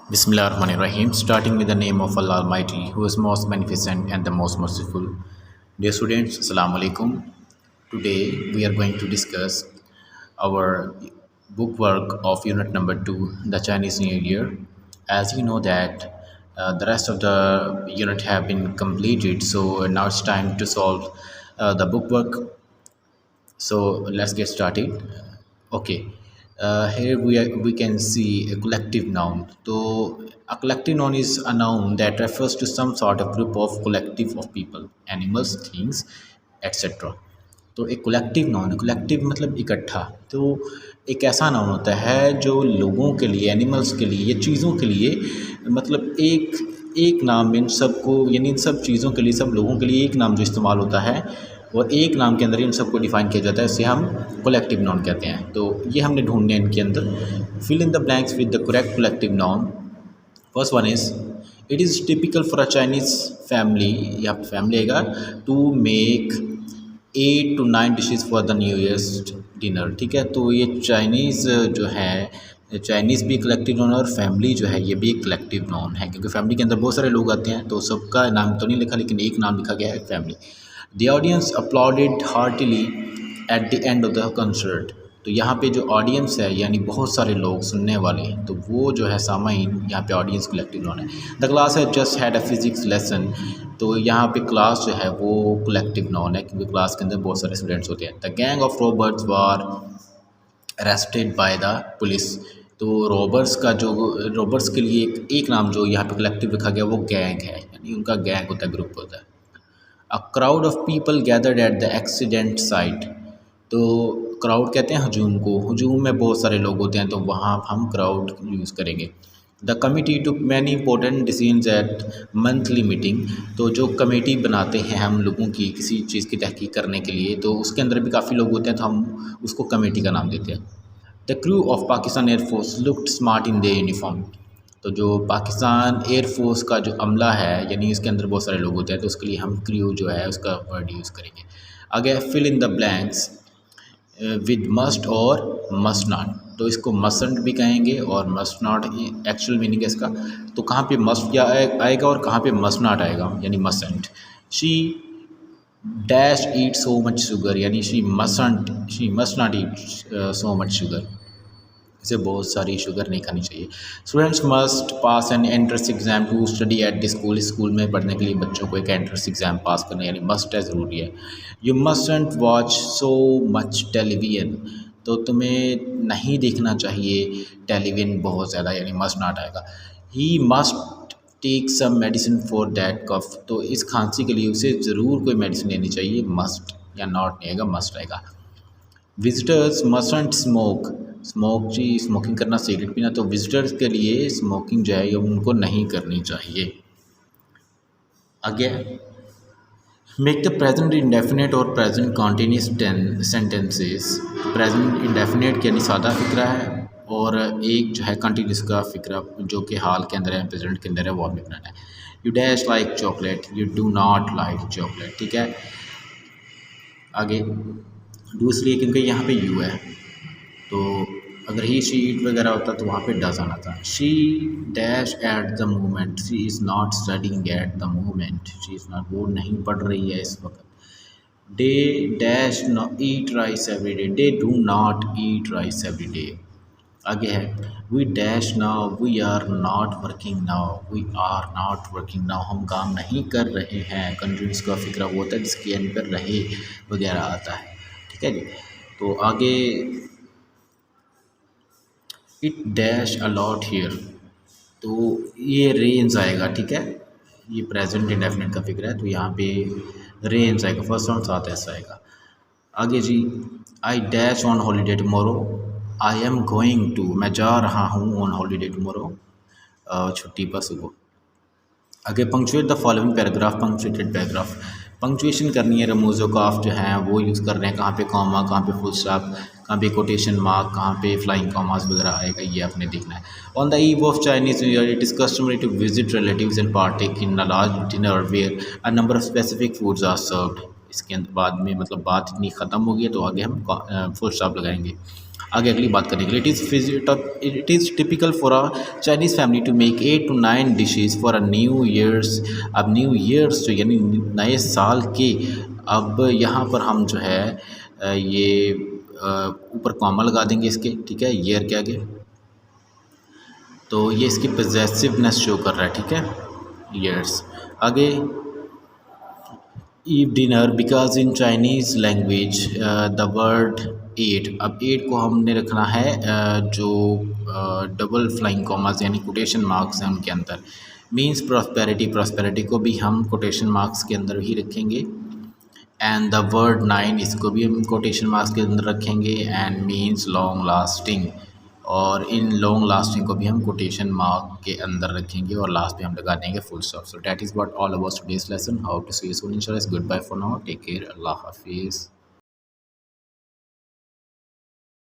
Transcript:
Bismillahirrahmanirrahim. Starting with the name of Allah Almighty, who is most beneficent and the most merciful. Dear students, Assalamu alaikum. Today we are going to discuss our book work of unit number 2, the Chinese New Year. As you know that the rest of the unit have been completed, so now it's time to solve the book work. So let's get started. Okay, here we can see a collective noun. So a collective noun is a noun that refers to some sort of group of collective of people, animals, things, etc. तो एक collective मतलब इकट्ठा। तो एक ऐसा noun होता है जो लोगों के लिए, एनिमल्स के लिए या चीज़ों के लिए, मतलब एक नाम इन सबको, यानी इन सब चीज़ों के लिए, सब लोगों के लिए एक नाम जो इस्तेमाल होता है और एक नाम के अंदर इन सबको डिफ़ाइन किया जाता है, इसे हम कलेक्टिव नाउन कहते हैं। तो ये हमने ढूंढने हैं इनके अंदर। Fill in the blanks with the correct collective noun. First one is it is typical for a Chinese family, यहाँ पे फैमिली आएगा, to make 8 to 9 dishes for the new year's dinner. ठीक है, तो ये चाइनीज़ जो है, चाइनीज़ भी कलेक्टिव नॉन और फैमिली जो है ये भी एक कलेक्टिव नॉन है, क्योंकि फैमिली के अंदर बहुत सारे लोग आते हैं, तो सबका नाम तो नहीं लिखा, लेकिन एक नाम लिखा गया है family. The audience uploaded heartily at the end of the concert. तो यहाँ पे जो ऑडियंस है, यानी बहुत सारे लोग सुनने वाले हैं, तो वो जो है सामाइन, यहाँ पे ऑडियंस कलेक्टिव नॉन है। द क्लास है just had a physics lesson. तो यहाँ पे क्लास जो है वो कलेक्टिव नॉन है, क्योंकि क्लास के अंदर बहुत सारे स्टूडेंट्स होते हैं। The gang of Roberts war arrested by the police. तो रॉबर्स के लिए एक नाम जो यहाँ पे कलेक्टिव लिखा गया वो गैंग है, यानी उनका गैंग होता है, ग्रुप होता है। A crowd of people gathered at the accident site. तो क्राउड कहते हैं हजूम को, हजूम में बहुत सारे लोग होते हैं, तो वहाँ हम क्राउड यूज़ करेंगे। The committee took many important decisions eight monthly meeting. तो जो कमेटी बनाते हैं हम लोगों की किसी चीज़ की तहकीक करने के लिए, तो उसके अंदर भी काफ़ी लोग होते हैं, तो हम उसको कमेटी का नाम देते हैं। The crew of Pakistan air force looked smart in their uniform. तो जो पाकिस्तान एयरफोर्स का जो अमला है, यानी इसके अंदर बहुत सारे लोग होते हैं, तो उसके लिए हम क्रू जो है उसका वर्ड यूज़ करेंगे। आगे fill in the blanks with must और मस्ट नॉट। तो इसको मसंट भी कहेंगे और मस्ट नॉट एक्चुअल मीनिंग है इसका। तो कहाँ पे मस्ट क्या आएगा और कहाँ पे मस्ट नॉट आएगा, यानी mustn't. She dash eat so much sugar, यानी she must not eat so much sugar, इसे बहुत सारी शुगर नहीं खानी चाहिए। Students must pass an entrance exam to study at the school. School में पढ़ने के लिए बच्चों को एक एंट्रेंस एग्ज़ाम पास करना, यानी मस्ट है, ज़रूरी है। You mustn't watch so much television. तो तुम्हें नहीं देखना चाहिए टेलीविजन बहुत ज़्यादा, यानी मस्ट नॉट आएगा। He must take some medicine for that cough. तो इस खांसी के लिए उसे ज़रूर कोई मेडिसिन लेनी चाहिए, मस्ट या नॉट नहीं आएगा, मस्ट आएगा। विजिटर्स मस्टंट स्मोकिंग करना, सिगरेट पीना। तो विजिटर्स के लिए स्मोकिंग जो है ये उनको नहीं करनी चाहिए। आगे मेक द प्रेजेंट इंडेफिनेट और present continuous sentences. Present indefinite यानी सादा फिक्रा है, और एक जो है कंटिन्यूस का फिक्रा जो कि हाल के अंदर है, प्रेजेंट के अंदर है, वो आपने बनाना है। You dash like chocolate, you do not like chocolate. ठीक है, आगे दूसरी, क्योंकि यहाँ पे यू है, तो अगर ही शी इट वगैरह होता तो वहाँ पे डज आना था। She dash at the moment, she is not studying at the moment, she is not, वो नहीं पढ़ रही है इस वक्त। They dash eat rice every day, they do not eat rice every day. आगे है we dash now, we are not working now, we are not working now, हम काम नहीं कर रहे हैं। कंटिन्यूस का फिक्रा वो होता है जिसके एंड पर रहे वगैरह आता है। ठीक है जी, तो आगे इट डैश अलॉट हियर। तो ये रेंज आएगा। ठीक है, ये प्रेजेंट इंडेफिनिट का फिक्र है, तो यहाँ पे रेंज आएगा, फर्स्ट राउंड साथ ऐसा आएगा। आगे जी, I dash on holiday tomorrow, I am going to, मैं जा रहा हूँ, ऑन हॉलीडे टमोरो, छुट्टी पर सुबह। आगे punctuate the following paragraph, punctuated paragraph. Punctuation करनी है, रमूज़ काफ जो हैं वो यूज़ कर रहे हैं, कहाँ पे कॉमा, कहाँ पे फुल स्टॉप, कहाँ पे कोटेशन मार्क, कहाँ पे फ्लाइंग कॉमास वगैरह आएगा, ये आपने देखना है। On the eve of Chinese new year it is customary to visit relatives and partake in a large dinner where a number of specific foods are served. इसके अंदर बाद में मतलब बात इतनी ख़त्म हो गई है, तो आगे हम फुल स्टॉप लगाएंगे। आगे अगली बात करने के लिए it is typical for a Chinese family to make 8 to 9 dishes for a new year's. अब न्यू ईयर्स जो यानी नए साल के, अब यहाँ पर हम जो है ये ऊपर कॉमा लगा देंगे इसके, ठीक है, ईयर के आगे। तो ये इसकी पजेसिवनेस शो कर रहा है, ठीक है, ईयर्स। आगे eve dinner, because in Chinese language the word eight, अब एट को हमने रखना है जो डबल फ्लाइंग कॉमास यानी कोटेशन मार्क्स हैं उनके अंदर, मीन्स प्रॉस्पेरिटी, प्रॉस्पेरिटी को भी हम कोटेशन मार्क्स के अंदर ही रखेंगे। एंड द वर्ड नाइन, इसको भी हम कोटेशन मार्क्स के अंदर रखेंगे, एंड मीन्स लॉन्ग लास्टिंग, और इन लॉन्ग लास्टिंग को भी हम कोटेशन मार्क के अंदर रखेंगे और लास्ट पे हम लगा देंगे full stop. So that is what all about today's lesson, how to say soon इंशाल्लाह। Good bye for now, take care, अल्लाह हाफिज़।